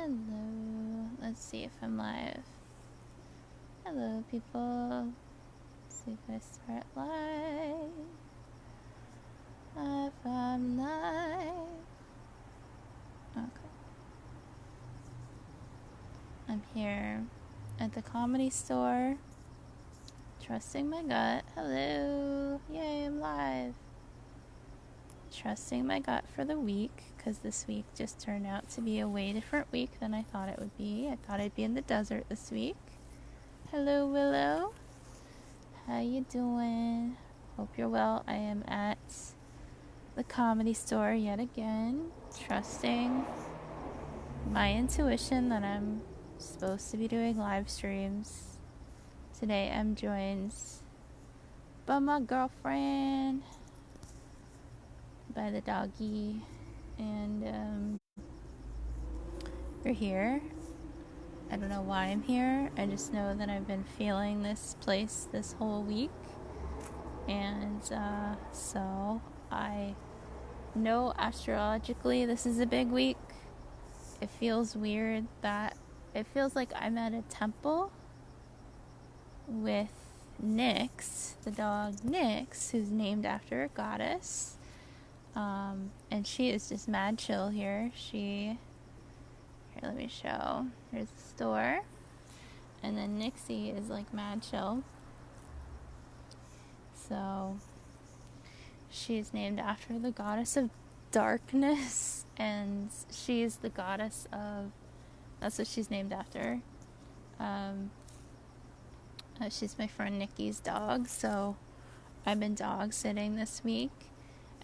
Hello. Let's see if I'm live. Hello, people. Let's see if I start live. I'm live. Okay. I'm here at the Comedy Store, trusting my gut. Hello. Yay, I'm live. Trusting my gut for the week, because this week just turned out to be a way different week than I thought it would be. I thought I'd be in the desert this week. Hello, Willow. How you doing? Hope you're well. I am at the Comedy Store yet again, trusting my intuition that I'm supposed to be doing live streams. Today I'm joined by my girlfriend, by the doggy, and we're here. I don't know why I'm here. I just know that I've been feeling this place this whole week, and so I know astrologically this is a big week. It feels weird that it feels like I'm at a temple with Nyx, the dog Nyx, who's named after a goddess. And she is just mad chill here. Here, let me show. Here's the store. And then Nixie is like mad chill. So she's named after the goddess of darkness, and she's the goddess of, that's what she's named after. She's my friend Nikki's dog, so I've been dog sitting this week,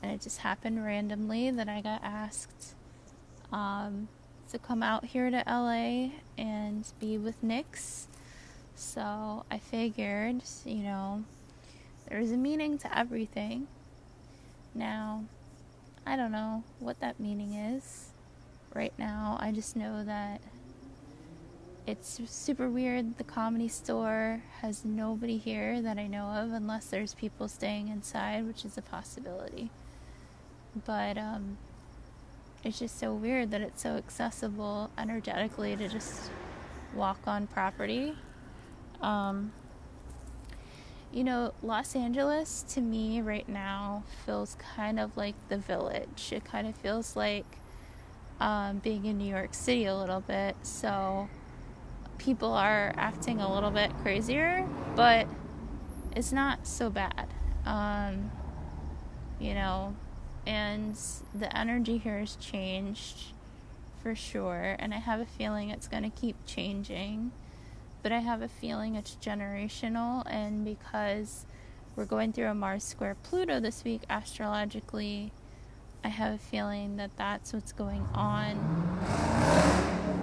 and it just happened randomly that I got asked to come out here to LA and be with Nyx. So I figured, there's a meaning to everything. Now, I don't know what that meaning is right now. I just know that it's super weird. The Comedy Store has nobody here that I know of, unless there's people staying inside, which is a possibility. But it's just so weird that it's so accessible energetically to just walk on property. Los Angeles to me right now feels kind of like the Village. It kind of feels like being in New York City a little bit. So people are acting a little bit crazier, but it's not so bad. And the energy here has changed for sure, and I have a feeling it's going to keep changing. But I have a feeling it's generational, and because we're going through a Mars square Pluto this week astrologically, I have a feeling that that's what's going on.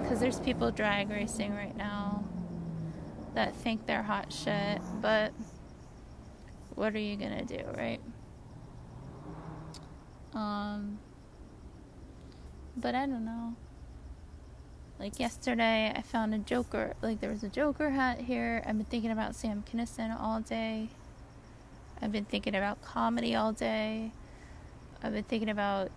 Because there's people drag racing right now that think they're hot shit, but what are you gonna do, right? But I don't know. Like yesterday, I found a Joker, there was a Joker hat here. I've been thinking about Sam Kinison all day. I've been thinking about comedy all day. I've been thinking about,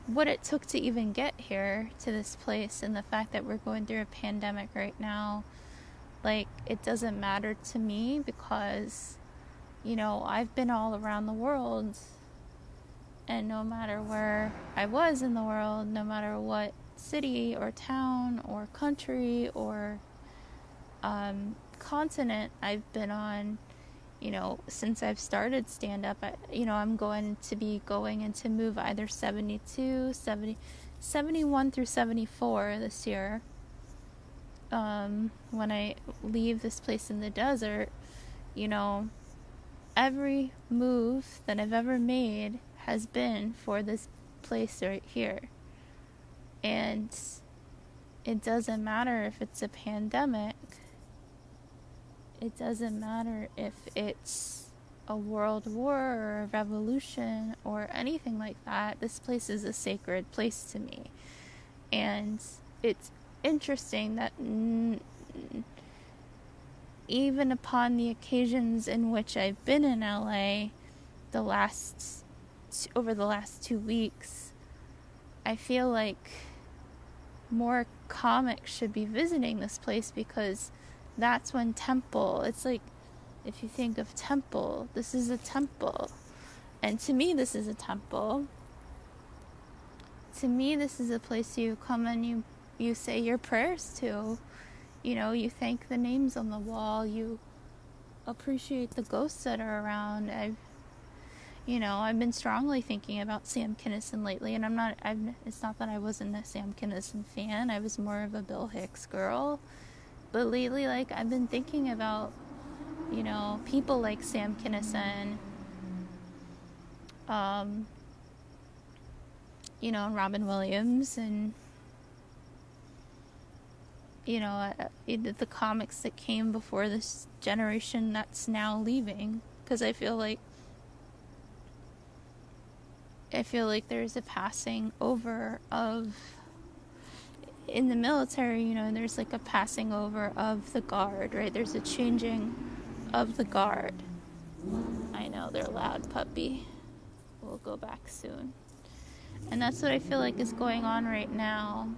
what it took to even get here to this place, and the fact that we're going through a pandemic right now. It doesn't matter to me because, I've been all around the world. And no matter where I was in the world, no matter what city or town or country or continent I've been on, since I've started stand-up, I'm going to move either 71 through 74 this year. When I leave this place in the desert, every move that I've ever made has been for this place right here. And it doesn't matter if it's a pandemic. It doesn't matter if it's a world war or a revolution or anything like that. This place is a sacred place to me. And it's interesting that even upon the occasions in which I've been in LA over the last 2 weeks, I feel like more comics should be visiting this place, because that's when temple, it's like, if you think of temple, this is a temple. And to me, this is a temple. To me, this is a place you come and you say your prayers to. You know, you thank the names on the wall. You appreciate the ghosts that are around. I've been strongly thinking about Sam Kinison lately, and it's not that I wasn't a Sam Kinison fan. I was more of a Bill Hicks girl. But lately, like, I've been thinking about, people like Sam Kinison, and Robin Williams, and, the comics that came before this generation that's now leaving. Because I feel like there's a passing over of, in the military, there's like a passing over of the guard, right? There's a changing of the guard. I know, they're loud, puppy. We'll go back soon. And that's what I feel like is going on right now,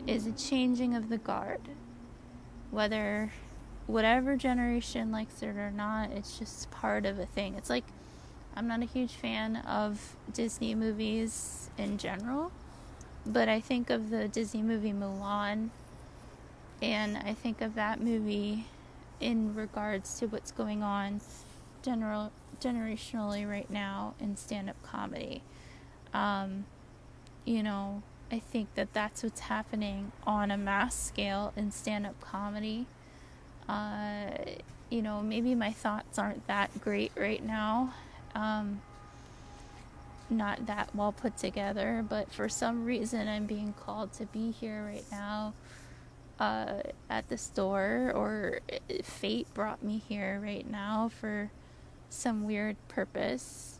is a changing of the guard. Whatever generation likes it or not, it's just part of a thing. It's like, I'm not a huge fan of Disney movies in general, but I think of the Disney movie Mulan, and I think of that movie in regards to what's going on generationally right now in stand-up comedy. I think that that's what's happening on a mass scale in stand-up comedy. Maybe my thoughts aren't that great right now. Not that well put together, but for some reason I'm being called to be here right now at the store, or fate brought me here right now for some weird purpose.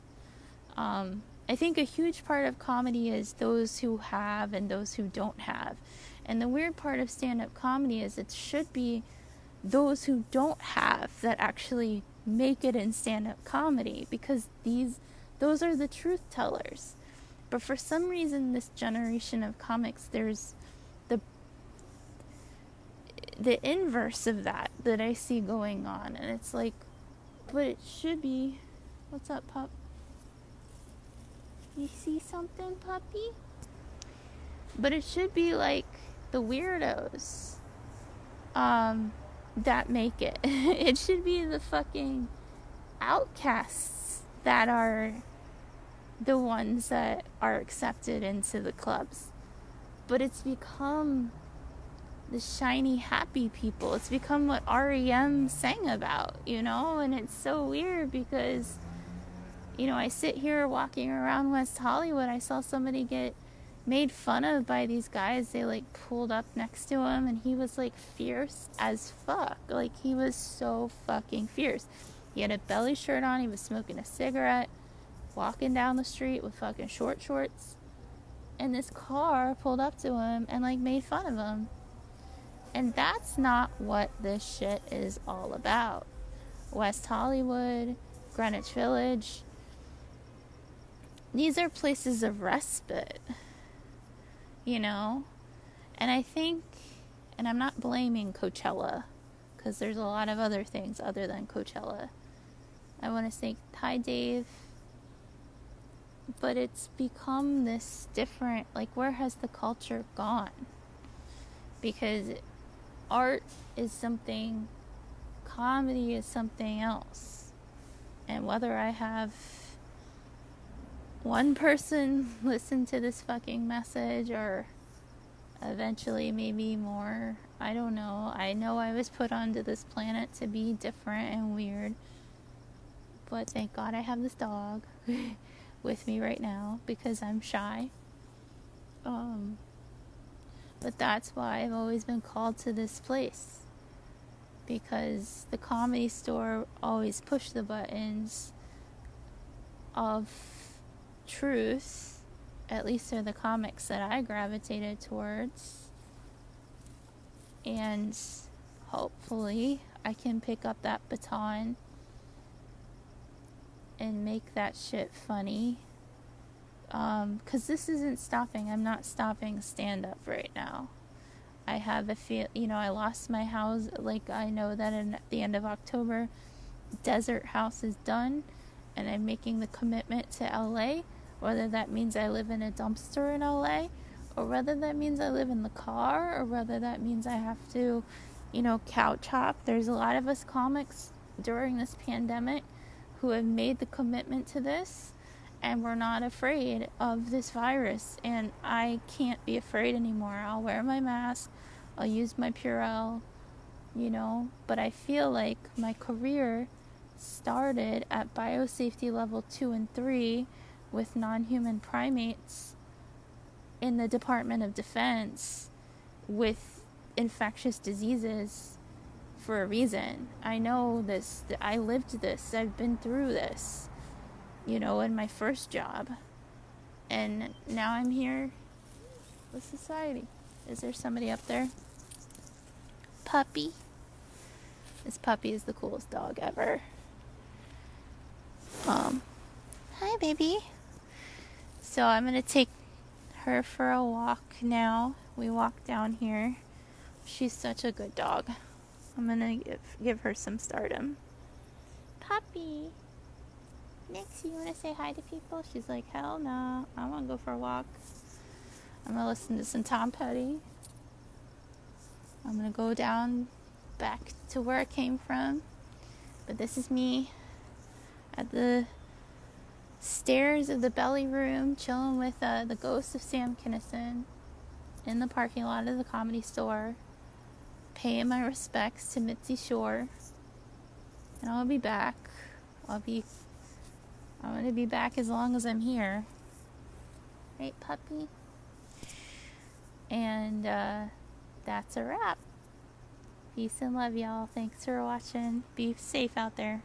I think a huge part of comedy is those who have and those who don't have. And the weird part of stand-up comedy is it should be those who don't have that actually make it in stand-up comedy, because those are the truth tellers. But for some reason, this generation of comics, there's the inverse of that I see going on. And it's like, but it should be, what's up, pup? You see something, puppy? But it should be like the weirdos that make it. It should be the fucking outcasts that are the ones that are accepted into the clubs. But it's become the shiny, happy people. It's become what REM sang about, and it's so weird because, I sit here walking around West Hollywood. I saw somebody get made fun of by these guys. They like pulled up next to him, and he was like fierce as fuck. Like, he was so fucking fierce. He had a belly shirt on. He was smoking a cigarette, walking down the street with fucking short shorts. And this car pulled up to him and like made fun of him. And that's not what this shit is all about. West Hollywood, Greenwich Village, these are places of respite, And I think, and I'm not blaming Coachella, because there's a lot of other things other than Coachella. I want to say hi, Dave. But it's become this different, like, where has the culture gone? Because art is something, comedy is something else. And whether I have one person listen to this fucking message, or eventually maybe more, I don't know. I know I was put onto this planet to be different and weird, but thank God I have this dog with me right now because I'm shy. But that's why I've always been called to this place, because the Comedy Store always pushed the buttons of truth. At least they're the comics that I gravitated towards. And hopefully I can pick up that baton and make that shit funny because this isn't stopping. I'm not stopping stand up right now. I have a feel, I lost my house. Like, I know that at the end of October, Desert House is done, and I'm making the commitment to LA, whether that means I live in a dumpster in LA, or whether that means I live in the car, or whether that means I have to, couch hop. There's a lot of us comics during this pandemic who have made the commitment to this, and we're not afraid of this virus, and I can't be afraid anymore. I'll wear my mask, I'll use my Purell, but I feel like my career started at biosafety level 2 and 3 with non-human primates in the Department of Defense with infectious diseases for a reason. I know this, I lived this, I've been through this, in my first job. And now I'm here with society. Is there somebody up there? Puppy. This puppy is the coolest dog ever. Hi, baby. So I'm going to take her for a walk now. We walk down here. She's such a good dog. I'm going to give her some stardom. Puppy. Nixie, you want to say hi to people? She's like, hell no. I want to go for a walk. I'm going to listen to some Tom Petty. I'm going to go down back to where I came from. But this is me at the stairs of the belly room, chilling with the ghost of Sam Kinison in the parking lot of the Comedy Store, paying my respects to Mitzi Shore. And I'll be back. I'm going to be back as long as I'm here. Right, puppy? And that's a wrap. Peace and love, y'all. Thanks for watching. Be safe out there.